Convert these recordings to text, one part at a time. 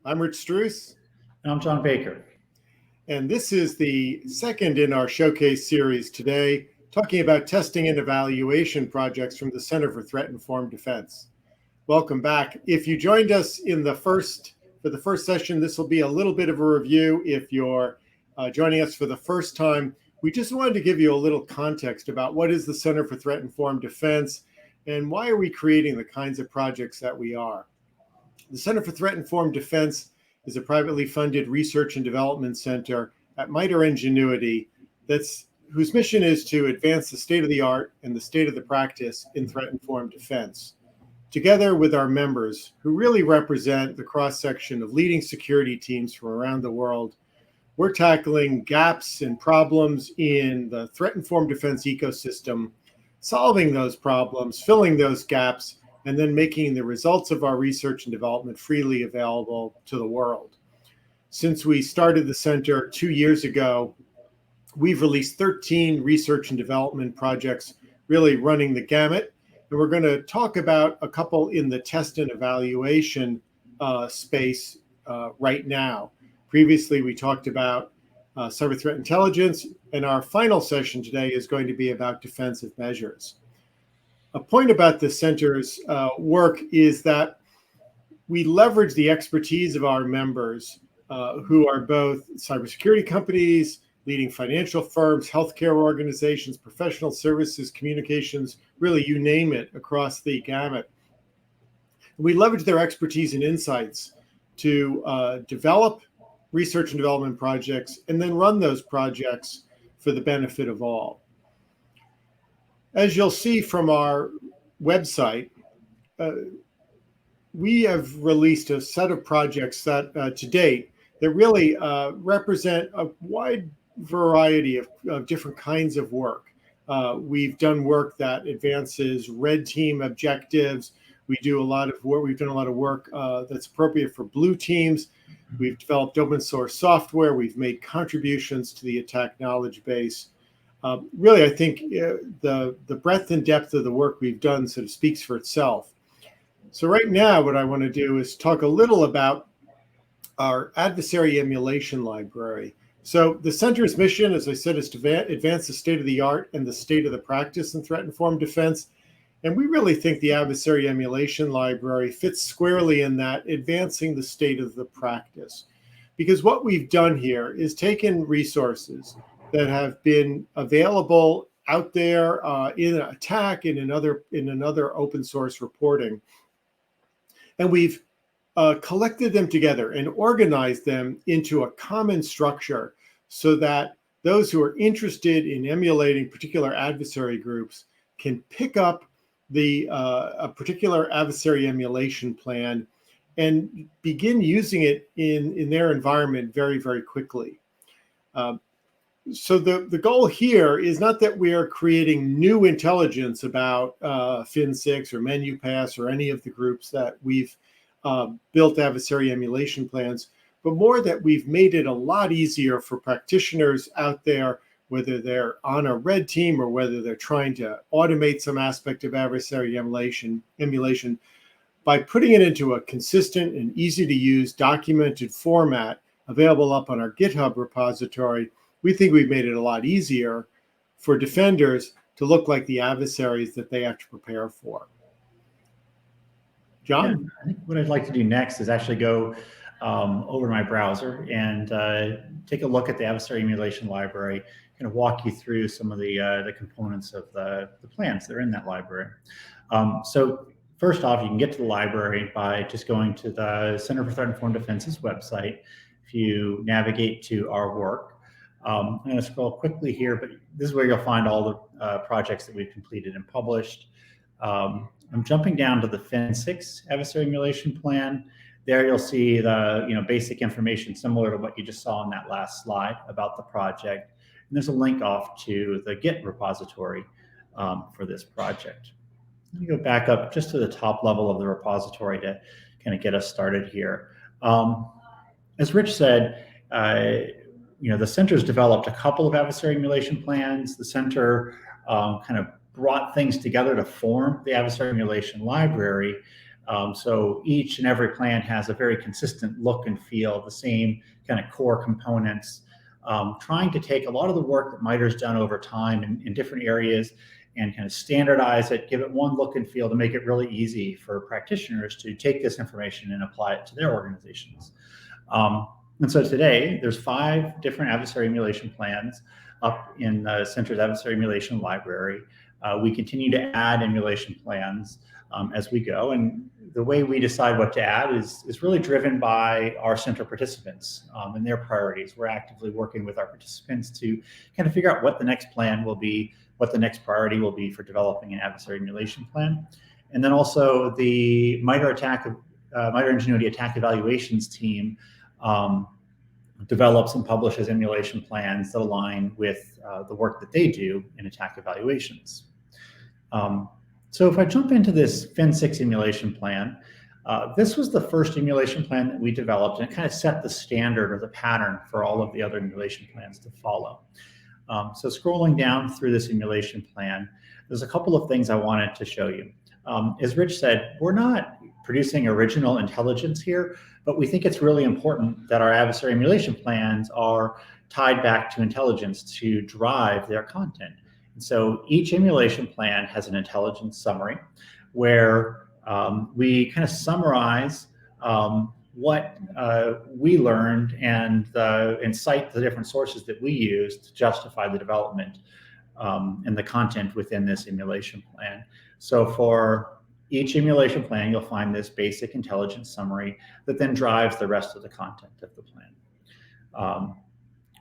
I'm Rich Struse. And I'm John Baker. And this is the second in our showcase series today, talking about testing and evaluation projects from the Center for Threat-Informed Defense. Welcome back. If you joined us for the first session, this will be a little bit of a review. If you're joining us for the first time, we just wanted to give you a little context about what is the Center for Threat-Informed Defense and why are we creating the kinds of projects that we are. The Center for Threat-Informed Defense is a privately funded research and development center at MITRE Ingenuity whose mission is to advance the state of the art and the state of the practice in threat-informed defense. Together with our members, who really represent the cross-section of leading security teams from around the world, we're tackling gaps and problems in the threat-informed defense ecosystem, solving those problems, filling those gaps, and then making the results of our research and development freely available to the world. Since we started the center 2 years ago, we've released 13 research and development projects, really running the gamut. And we're going to talk about a couple in the test and evaluation space right now. Previously, we talked about cyber threat intelligence, and our final session today is going to be about defensive measures. A point about the center's work is that we leverage the expertise of our members who are both cybersecurity companies, leading financial firms, healthcare organizations, professional services, communications, really you name it, across the gamut. We leverage their expertise and insights to develop research and development projects and then run those projects for the benefit of all. As you'll see from our website, we have released a set of projects that to date that really represent a wide variety of different kinds of work. We've done work that advances red team objectives. We've done a lot of work that's appropriate for blue teams. We've developed open source software. We've made contributions to the attack knowledge base. Really, I think the breadth and depth of the work we've done sort of speaks for itself. So right now, what I want to do is talk a little about our Adversary Emulation Library. So the center's mission, as I said, is to advance the state of the art and the state of the practice in threat-informed defense. And we really think the Adversary Emulation Library fits squarely in that, advancing the state of the practice. Because what we've done here is taken resources that have been available out there in ATT&CK and in another open source reporting. And we've collected them together and organized them into a common structure so that those who are interested in emulating particular adversary groups can pick up a particular adversary emulation plan and begin using it in their environment very, very quickly. So the goal here is not that we are creating new intelligence about FIN6 or MenuPass or any of the groups that we've built adversary emulation plans, but more that we've made it a lot easier for practitioners out there, whether they're on a red team or whether they're trying to automate some aspect of adversary emulation, by putting it into a consistent and easy to use documented format available up on our GitHub repository. We think we've made it a lot easier for defenders to look like the adversaries that they have to prepare for. John? Yeah, I think what I'd like to do next is actually go over to my browser and take a look at the Adversary Emulation Library, kind of walk you through some of the components of the plans that are in that library. So first off, you can get to the library by just going to the Center for Threat-Informed Defense's website. If you navigate to our work, I'm going to scroll quickly here, but this is where you'll find all the projects that we've completed and published. I'm jumping down to the FIN6 Adversary Emulation Plan. There you'll see the basic information similar to what you just saw on that last slide about the project. And there's a link off to the Git repository for this project. Let me go back up just to the top level of the repository to kind of get us started here. As Rich said, the center's developed a couple of adversary emulation plans. The center kind of brought things together to form the Adversary Emulation Library. So each and every plan has a very consistent look and feel, the same kind of core components, trying to take a lot of the work that MITRE's done over time in different areas and kind of standardize it, give it one look and feel to make it really easy for practitioners to take this information and apply it to their organizations. And so today, there's 5 different adversary emulation plans up in the Center's Adversary Emulation Library. We continue to add emulation plans as we go, and the way we decide what to add is really driven by our center participants and their priorities. We're actively working with our participants to kind of figure out what the next plan will be, what the next priority will be for developing an adversary emulation plan. And then also the MITRE Ingenuity Attack Evaluations team develops and publishes emulation plans that align with the work that they do in attack evaluations. So if I jump into this FIN6 emulation plan, this was the first emulation plan that we developed, and it kind of set the standard or the pattern for all of the other emulation plans to follow. So scrolling down through this emulation plan, there's a couple of things I wanted to show you. As Rich said, we're not producing original intelligence here, but we think it's really important that our adversary emulation plans are tied back to intelligence to drive their content. And so each emulation plan has an intelligence summary where we kind of summarize what we learned and cite the different sources that we use to justify the development and the content within this emulation plan. So for each emulation plan, you'll find this basic intelligence summary that then drives the rest of the content of the plan.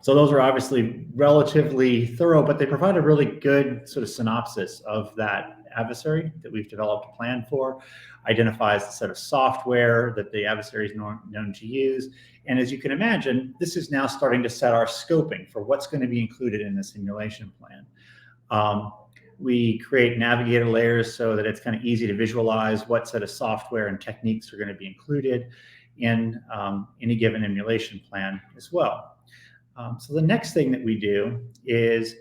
So those are obviously relatively thorough, but they provide a really good sort of synopsis of that adversary that we've developed a plan for, identifies the set of software that the adversary is known to use. And as you can imagine, this is now starting to set our scoping for what's going to be included in the simulation plan. We create navigator layers so that it's kind of easy to visualize what set of software and techniques are going to be included in any given emulation plan as well. So the next thing that we do is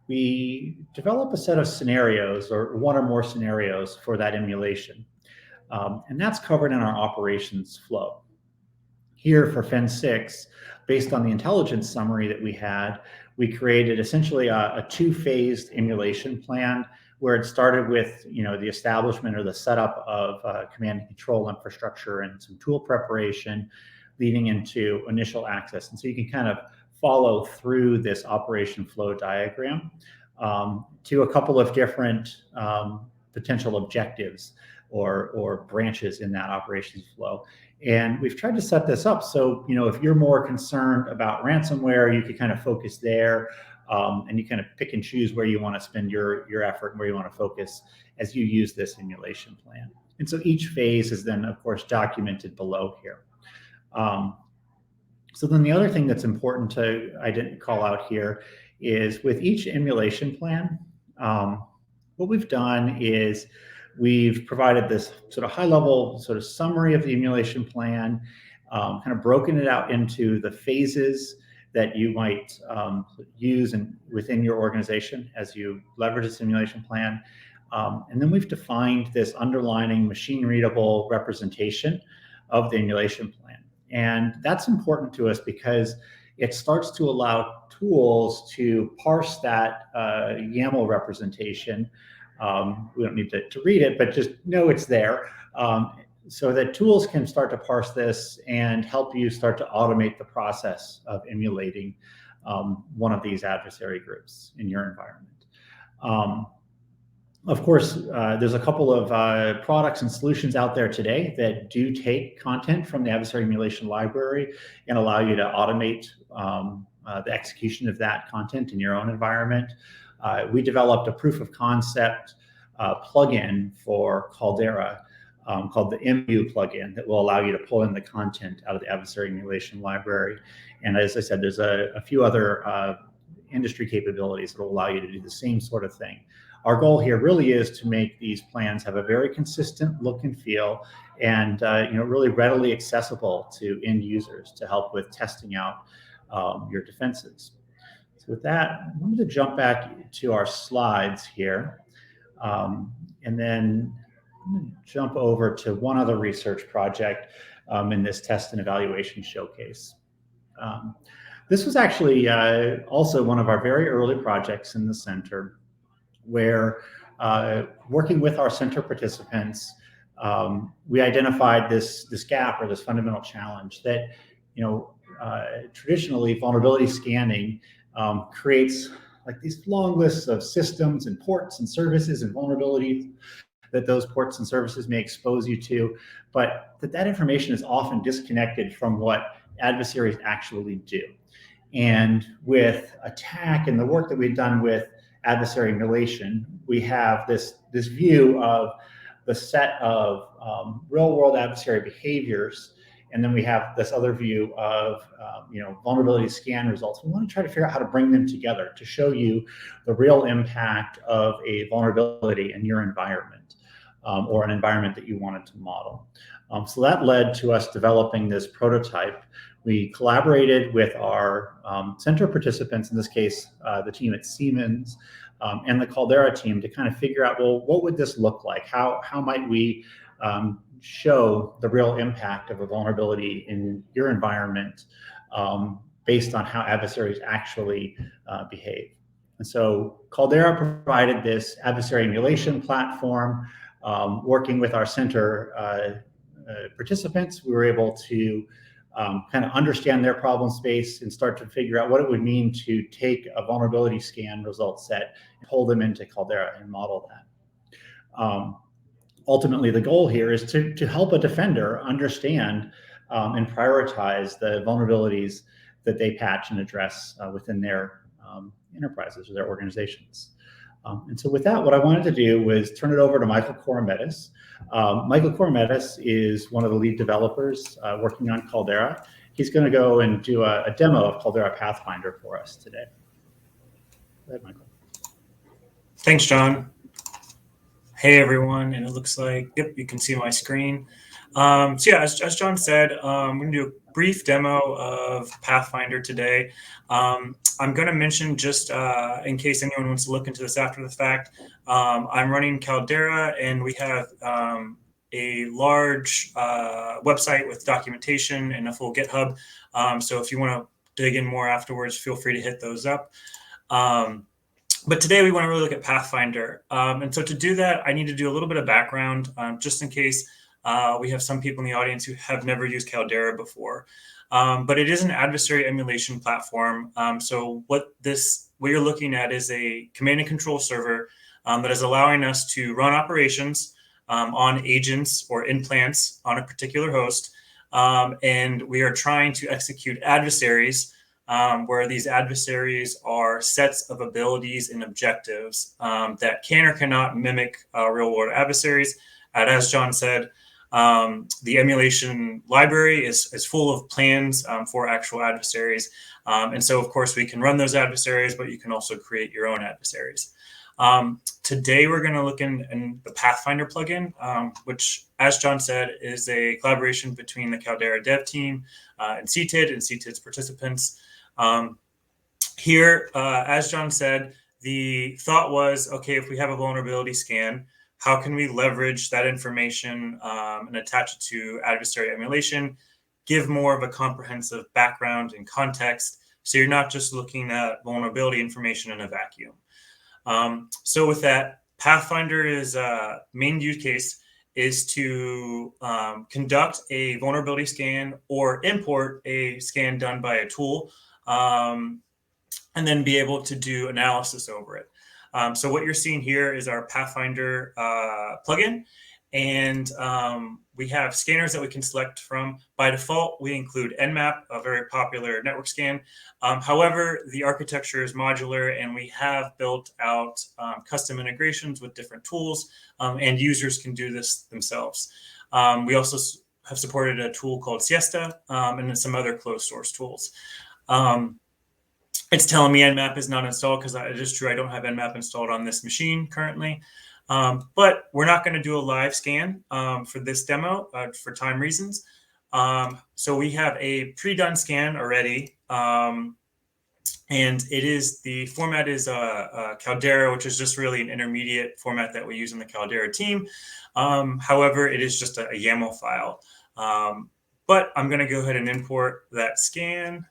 we develop a set of scenarios or one or more scenarios for that emulation. And that's covered in our operations flow. Here for FIN6, based on the intelligence summary that we had, we created essentially a 2-phased emulation plan where it started with the establishment or the setup of command and control infrastructure and some tool preparation leading into initial access. And so you can kind of follow through this operation flow diagram to a couple of different potential objectives or branches in that operations flow. And we've tried to set this up so, if you're more concerned about ransomware, you can kind of focus there and you kind of pick and choose where you want to spend your effort and where you want to focus as you use this emulation plan. And so each phase is then, of course, documented below here. So then the other thing that's important I didn't call out here is with each emulation plan, what we've done is we've provided this sort of high-level sort of summary of the emulation plan, kind of broken it out into the phases that you might use within your organization as you leverage a simulation plan. And then we've defined this underlining machine-readable representation of the emulation plan. And that's important to us because it starts to allow tools to parse that YAML representation. We don't need to read it, but just know it's there so that tools can start to parse this and help you start to automate the process of emulating one of these adversary groups in your environment. Of course, there's a couple of products and solutions out there today that do take content from the Adversary Emulation Library and allow you to automate the execution of that content in your own environment. We developed a proof of concept plugin for Caldera called the EMU plugin that will allow you to pull in the content out of the Adversary Emulation Library. And as I said, there's a few other industry capabilities that will allow you to do the same sort of thing. Our goal here really is to make these plans have a very consistent look and feel and really readily accessible to end users to help with testing out your defenses. So with that, I'm going to jump back to our slides here and then jump over to one other research project in this test and evaluation showcase. This was actually also one of our very early projects in the center, where working with our center participants, we identified this gap or this fundamental challenge that, traditionally vulnerability scanning creates like these long lists of systems and ports and services and vulnerabilities that those ports and services may expose you to, but that information is often disconnected from what adversaries actually do. And with ATT&CK and the work that we've done with adversary emulation, we have this view of the set of real-world adversary behaviors, and then we have this other view of vulnerability scan results. We want to try to figure out how to bring them together to show you the real impact of a vulnerability in your environment, or an environment that you wanted to model. So that led to us developing this prototype. We collaborated with our center participants, in this case, the team at Siemens, and the Caldera team, to kind of figure out, well, what would this look like? How might we show the real impact of a vulnerability in your environment based on how adversaries actually behave? And so Caldera provided this adversary emulation platform. Working with our center participants, we were able to kind of understand their problem space and start to figure out what it would mean to take a vulnerability scan result set and pull them into Caldera and model that. Ultimately, the goal here is to help a defender understand and prioritize the vulnerabilities that they patch and address within their enterprises or their organizations. And so with that, what I wanted to do was turn it over to Michael Korometis. Michael Korometis is one of the lead developers working on Caldera. He's going to go and do a demo of Caldera Pathfinder for us today. Go ahead, Michael. Thanks, John. Hey, everyone. And it looks like, yep, you can see my screen. So yeah, as John said, we're going to do a brief demo of Pathfinder today. I'm going to mention, just in case anyone wants to look into this after the fact, I'm running Caldera, and we have a large website with documentation and a full GitHub. So if you want to dig in more afterwards, feel free to hit those up. But today we want to really look at Pathfinder. And so to do that, I need to do a little bit of background, just in case we have some people in the audience who have never used Caldera before. But it is an adversary emulation platform. So what you're looking at is a command and control server that is allowing us to run operations on agents or implants on a particular host. And we are trying to execute adversaries, where these adversaries are sets of abilities and objectives that can or cannot mimic real-world adversaries. And as John said, the emulation library is full of plans for actual adversaries. And so, of course, we can run those adversaries, but you can also create your own adversaries. Today, we're going to look in the Pathfinder plugin, which, as John said, is a collaboration between the Caldera dev team and CTID and CTID's participants. Here, as John said, the thought was, okay, if we have a vulnerability scan, how can we leverage that information and attach it to adversary emulation, give more of a comprehensive background and context, so you're not just looking at vulnerability information in a vacuum. So with that, Pathfinder's main use case is to conduct a vulnerability scan or import a scan done by a tool, and then be able to do analysis over it. So what you're seeing here is our Pathfinder plugin, and we have scanners that we can select from. By default, we include Nmap, a very popular network scan. However, the architecture is modular, and we have built out custom integrations with different tools, and users can do this themselves. We also have supported a tool called Siesta, and then some other closed source tools. It's telling me Nmap is not installed because it is true I don't have Nmap installed on this machine currently. But we're not going to do a live scan for this demo for time reasons. So we have a pre-done scan already. And the format is Caldera, which is just really an intermediate format that we use in the Caldera team. However, it is just a YAML file. But I'm going to go ahead and import that scan.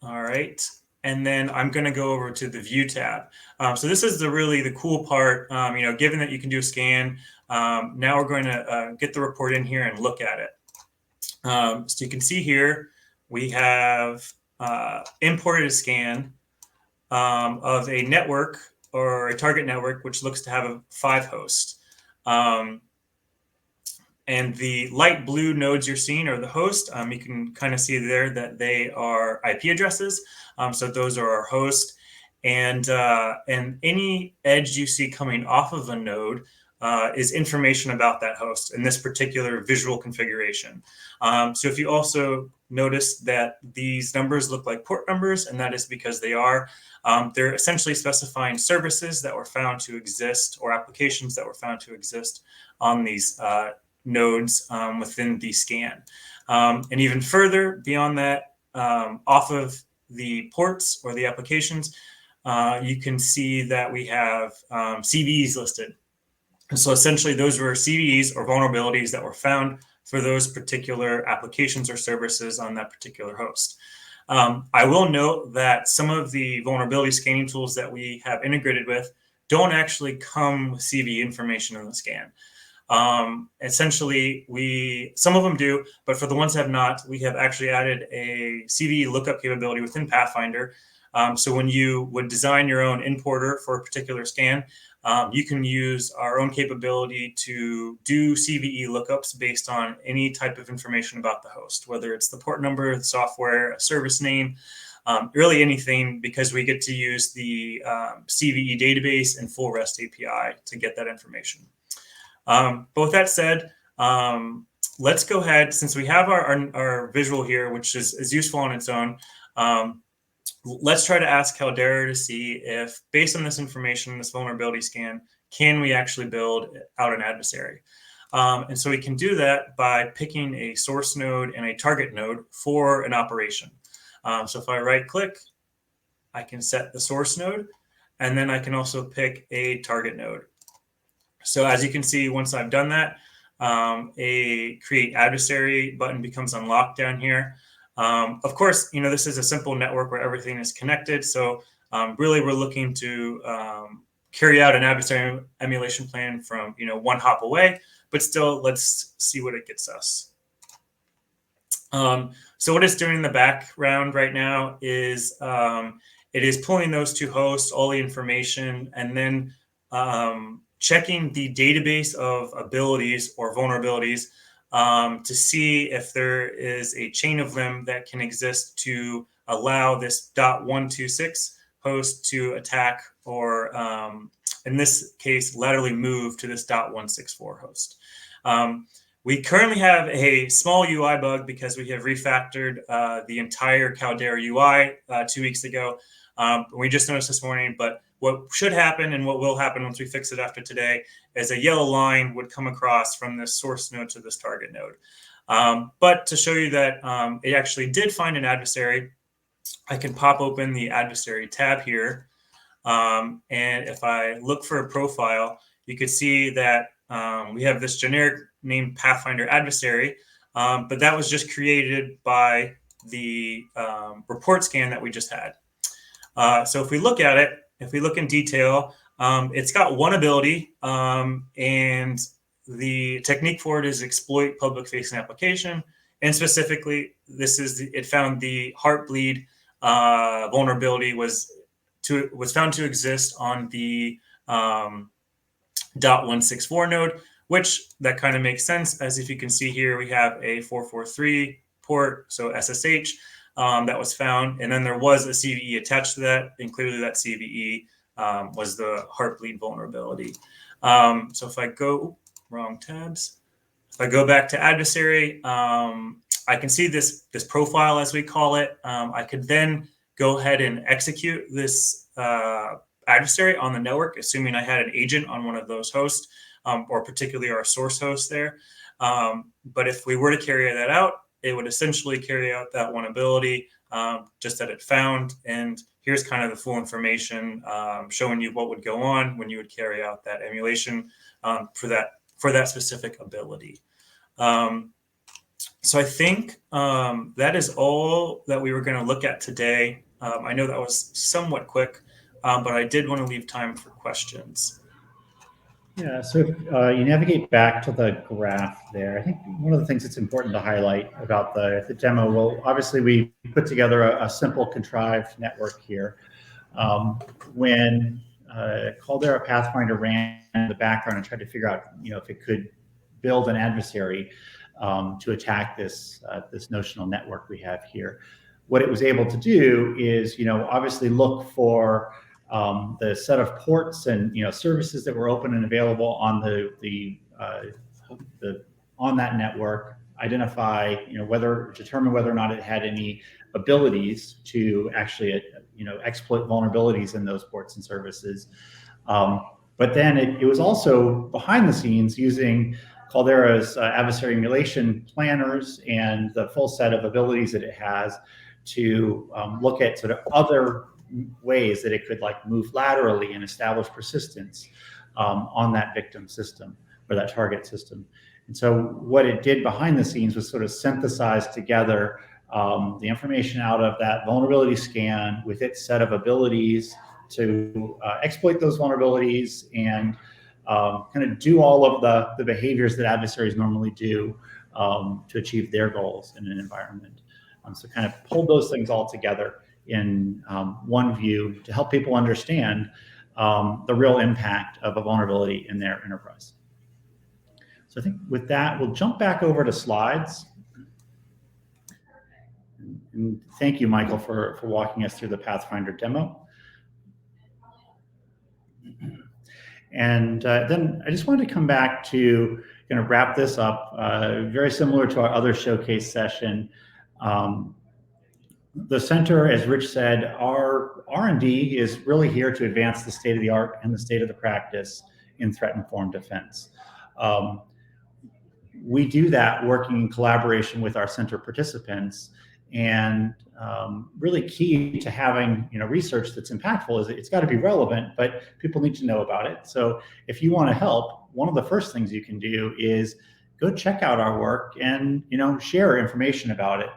All right. And then I'm going to go over to the View tab. So this is really the cool part. Given that you can do a scan, now we're going to get the report in here and look at it. So you can see here, we have imported a scan of a network or a target network, which looks to have a 5 host. And the light blue nodes you're seeing are the host. You can kind of see there that they are IP addresses. So those are our host. And any edge you see coming off of a node is information about that host in this particular visual configuration. So if you also notice that these numbers look like port numbers, and that is because they are, they're essentially specifying services that were found to exist or applications that were found to exist on these nodes within the scan. And even further beyond that, off of the ports or the applications, you can see that we have CVEs listed. And so essentially those were CVEs or vulnerabilities that were found for those particular applications or services on that particular host. I will note that some of the vulnerability scanning tools that we have integrated with don't actually come with CVE information in the scan. Essentially, some of them do, but for the ones that have not, we have actually added a CVE lookup capability within Pathfinder. So when you would design your own importer for a particular scan, you can use our own capability to do CVE lookups based on any type of information about the host, whether it's the port number, the software, a service name, really anything, because we get to use the CVE database and full REST API to get that information. But with that said, let's go ahead, since we have our visual here, which is useful on its own. Let's try to ask Caldera to see if, based on this information, this vulnerability scan, can we actually build out an adversary? And so we can do that by picking a source node and a target node for an operation. So if I right click, I can set the source node, and then I can also pick a target node. So as you can see, once I've done that, a create adversary button becomes unlocked down here. Of course, this is a simple network where everything is connected. So really, we're looking to carry out an adversary emulation plan from one hop away. But still, let's see what it gets us. So what it's doing in the background right now is it is pulling those 2 hosts, all the information, and then checking the database of abilities or vulnerabilities to see if there is a chain of them that can exist to allow this .126 host to attack or, in this case, laterally move to this .164 host. We currently have a small UI bug because we have refactored the entire Caldera UI 2 weeks ago. We just noticed this morning, but what should happen and what will happen once we fix it after today is a yellow line would come across from this source node to this target node. But to show you that it actually did find an adversary, I can pop open the adversary tab here. And if I look for a profile, you could see that we have this generic named Pathfinder adversary, but that was just created by the report scan that we just had. So if we look at it, if we look in detail, it's got one ability, and the technique for it is exploit public-facing application. And specifically, it found the Heartbleed vulnerability was found to exist on the .164 node, which that kind of makes sense, as if you can see here, we have a 443 port, so SSH. That was found, and then there was a CVE attached to that, and clearly that CVE was the Heartbleed vulnerability. So if I go, wrong tabs, if I go back to adversary, I can see this profile, as we call it. I could then go ahead and execute this adversary on the network, assuming I had an agent on one of those hosts, or particularly our source host there. But if we were to carry that out, it would essentially carry out that one ability, just that it found. And here's kind of the full information showing you what would go on when you would carry out that emulation for that specific ability. So I think that is all that we were going to look at today. I know that was somewhat quick, but I did want to leave time for questions. Yeah, so if you navigate back to the graph there, I think one of the things that's important to highlight about the demo, well, obviously we put together a simple contrived network here. When Caldera Pathfinder ran in the background and tried to figure out, if it could build an adversary to attack this notional network we have here, what it was able to do is, obviously look for the set of ports and services that were open and available on on that network, identify determine whether or not it had any abilities to actually exploit vulnerabilities in those ports and services. But then it was also behind the scenes using Caldera's adversary emulation planners and the full set of abilities that it has to look at sort of other ways that it could move laterally and establish persistence on that victim system or that target system. And so what it did behind the scenes was sort of synthesize together the information out of that vulnerability scan with its set of abilities to exploit those vulnerabilities and kind of do all of the behaviors that adversaries normally do to achieve their goals in an environment. So kind of pulled those things all together in one view to help people understand the real impact of a vulnerability in their enterprise. So I think with that, we'll jump back over to slides. And thank you, Michael, for walking us through the Pathfinder demo. And then I just wanted to come back to wrap this up, very similar to our other showcase session. The center, as Rich said, our R&D is really here to advance the state of the art and the state of the practice in threat-informed defense. We do that working in collaboration with our center participants, and really key to having research that's impactful is it's got to be relevant, but people need to know about it. So if you want to help, one of the first things you can do is go check out our work and share information about it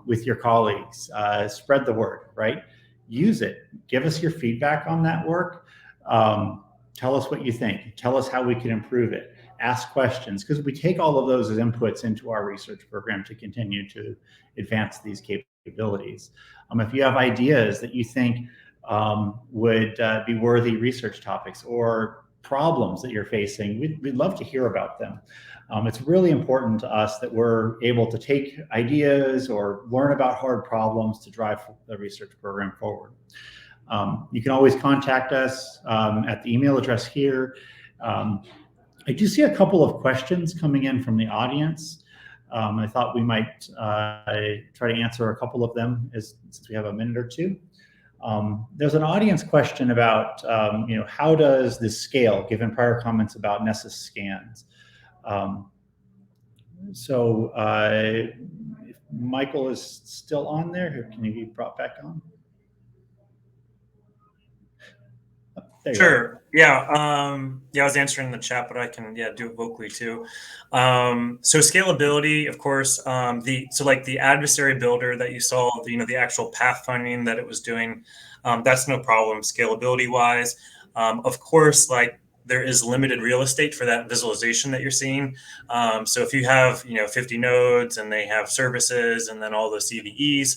with your colleagues. Spread the word, right? Use it. Give us your feedback on that work. Tell us what you think. Tell us how we can improve it. Ask questions, because we take all of those as inputs into our research program to continue to advance these capabilities. If you have ideas that you think would be worthy research topics or problems that you're facing, we'd love to hear about them. It's really important to us that we're able to take ideas or learn about hard problems to drive the research program forward. You can always contact us at the email address here. I do see a couple of questions coming in from the audience. I thought we might try to answer a couple of them since we have a minute or two. There's an audience question about, how does this scale, given prior comments about Nessus scans? So if Michael is still on there, can he be brought back on? Sure. Yeah. I was answering the chat, but I can do it vocally too. So scalability, of course, the adversary builder that you saw, the actual pathfinding that it was doing, that's no problem scalability wise. Of course, there is limited real estate for that visualization that you're seeing. So if you have 50 nodes and they have services and then all the CVEs,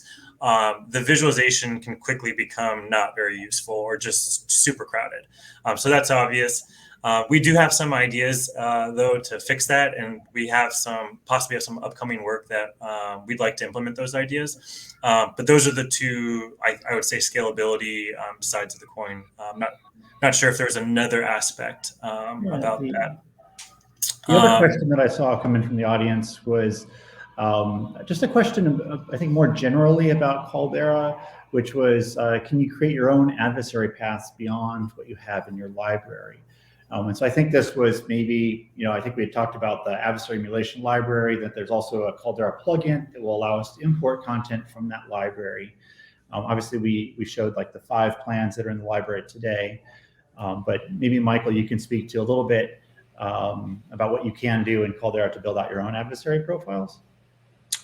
the visualization can quickly become not very useful or just super crowded. So that's obvious. We do have some ideas, though, to fix that, and we have possibly have some upcoming work that we'd like to implement those ideas. But those are the two, I would say, scalability sides of the coin. Not sure if there's another aspect about that. The other question that I saw come in from the audience was just a question, I think, more generally about Caldera, which was, can you create your own adversary paths beyond what you have in your library? And so I think this was maybe, I think we had talked about the Adversary Emulation Library, that there's also a Caldera plugin that will allow us to import content from that library. Obviously, we showed like the 5 plans that are in the library today, but maybe Michael, you can speak to a little bit about what you can do in Caldera to build out your own adversary profiles.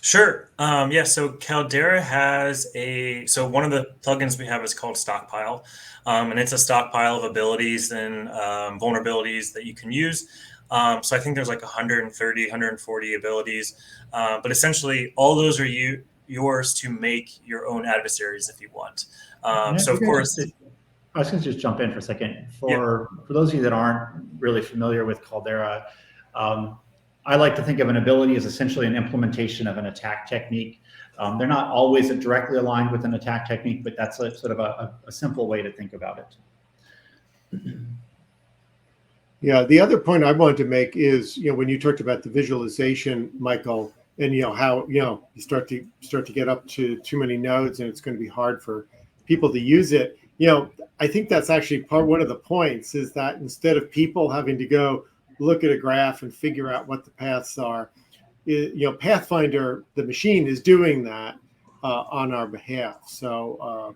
Sure. Yeah, so Caldera has so one of the plugins we have is called Stockpile, and it's a stockpile of abilities and vulnerabilities that you can use. So I think there's like 130, 140 abilities, but essentially all those are yours to make your own adversaries if you want. So of course, I was going to just jump in for a second. For those of you that aren't really familiar with Caldera, I like to think of an ability as essentially an implementation of an attack technique. They're not always directly aligned with an attack technique, but that's sort of a simple way to think about it. Yeah, the other point I wanted to make is, when you talked about the visualization, Michael, and how you start to get up to too many nodes, and it's going to be hard for people to use it. I think that's actually one of the points, is that instead of people having to go look at a graph and figure out what the paths are, Pathfinder, the machine, is doing that on our behalf. So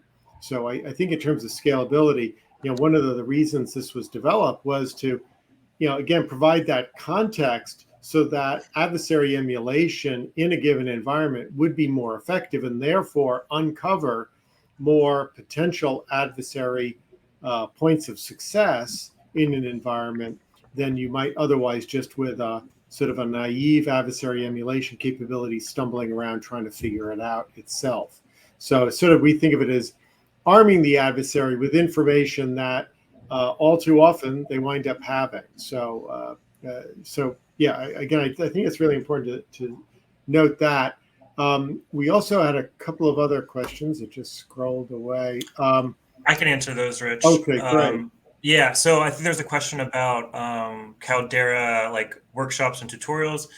I think in terms of scalability, one of the reasons this was developed was to, again, provide that context so that adversary emulation in a given environment would be more effective, and therefore uncover more potential adversary points of success in an environment than you might otherwise, just with a sort of a naive adversary emulation capability stumbling around trying to figure it out itself. So sort of we think of it as arming the adversary with information that all too often they wind up having. So yeah, again, I think it's really important to note that. We also had a couple of other questions that just scrolled away. I can answer those, Rich. Okay, great. Yeah, so I think there's a question about Caldera, like workshops and tutorials.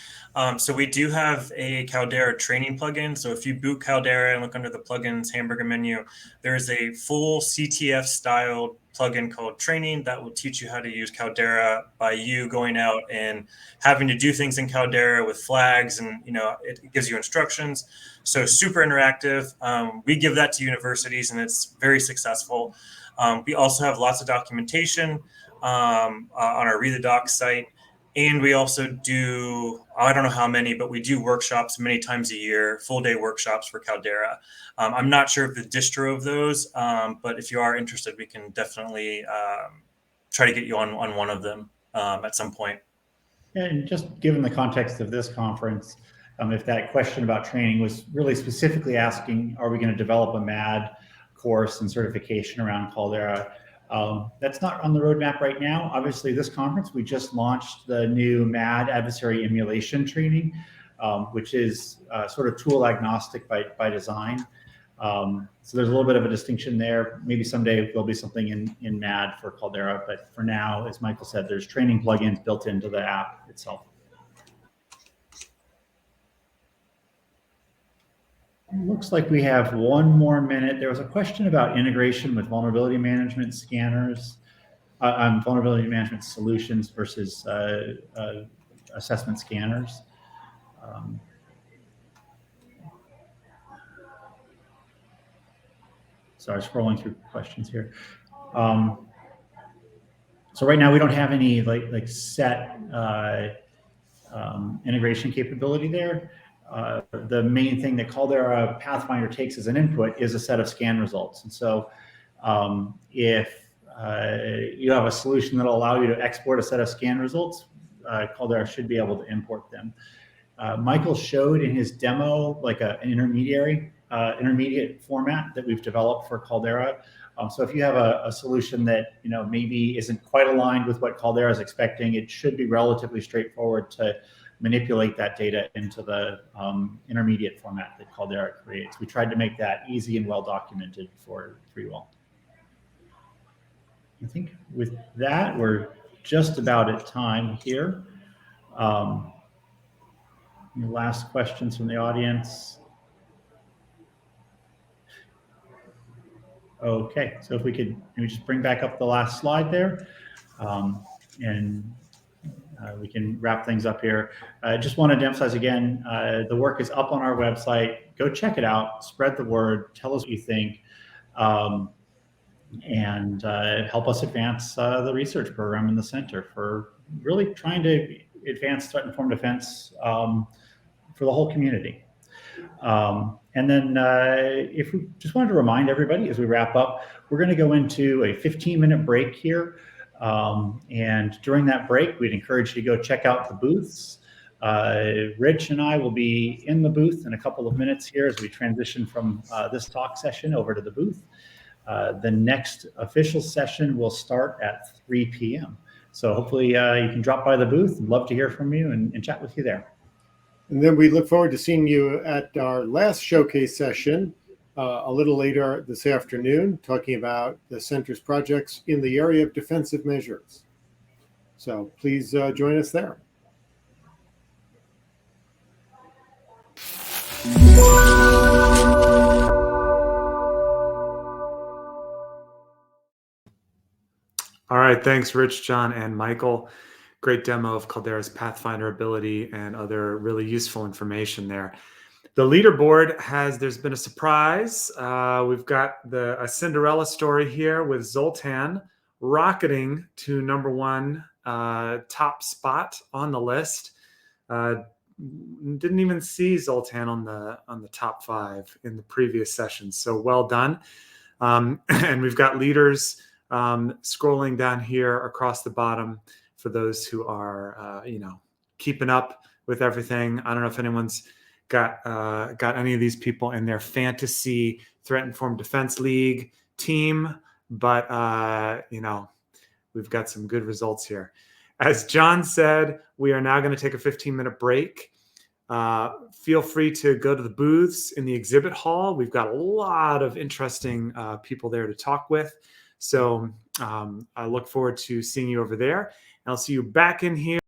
So we do have a Caldera training plugin. So if you boot Caldera and look under the plugins hamburger menu, there's a full CTF style plugin called Training that will teach you how to use Caldera by you going out and having to do things in Caldera with flags, and it gives you instructions. So super interactive. We give that to universities, and it's very successful. We also have lots of documentation on our Read the Docs site. And we also do, I don't know how many, but we do workshops many times a year, full day workshops for Caldera. I'm not sure of the distro of those, but if you are interested, we can definitely try to get you on one of them at some point. And just given the context of this conference, if that question about training was really specifically asking, are we going to develop a MAD course and certification around Caldera? That's not on the roadmap right now. Obviously, this conference, we just launched the new MAD Adversary Emulation Training, which is sort of tool agnostic by design. So there's a little bit of a distinction there. Maybe someday there'll be something in MAD for Caldera, but for now, as Michael said, there's training plugins built into the app itself. Looks like we have one more minute. There was a question about integration with vulnerability management scanners, vulnerability management solutions versus assessment scanners. Sorry, scrolling through questions here. So right now we don't have any like set integration capability there. The main thing that Caldera Pathfinder takes as an input is a set of scan results. And so if you have a solution that will allow you to export a set of scan results, Caldera should be able to import them. Michael showed in his demo like an intermediate format that we've developed for Caldera. So if you have a solution that maybe isn't quite aligned with what Caldera is expecting, it should be relatively straightforward to manipulate that data into the intermediate format that Caldera creates. We tried to make that easy and well documented for you all. I think with that, we're just about at time here. Any last questions from the audience? Okay, so if we could maybe just bring back up the last slide there. we can wrap things up here. I just wanted to emphasize again, the work is up on our website. Go check it out, spread the word, tell us what you think, and help us advance the research program in the center for really trying to advance threat-informed defense for the whole community. And then if we just wanted to remind everybody as we wrap up, we're going to go into a 15-minute break here. And during that break, we'd encourage you to go check out the booths. Rich and I will be in the booth in a couple of minutes here as we transition from this talk session over to the booth. The next official session will start at 3 p.m. So hopefully you can drop by the booth. I'd love to hear from you and chat with you there. And then we look forward to seeing you at our last showcase session a little later this afternoon, talking about the center's projects in the area of defensive measures. So please join us there. All right, thanks, Rich, John, and Michael. Great demo of Caldera's Pathfinder ability and other really useful information there. The leaderboard there's been a surprise. We've got a Cinderella story here with Zoltan rocketing to #1 top spot on the list. Didn't even see Zoltan on the top 5 in the previous session. So well done. And we've got leaders scrolling down here across the bottom for those who are, keeping up with everything. I don't know if anyone's got any of these people in their fantasy threat-informed defense league team, but we've got some good results here. As John said, we are now going to take a 15-minute break. Feel free to go to the booths in the exhibit hall. We've got a lot of interesting people there to talk with. So I look forward to seeing you over there. And I'll see you back in here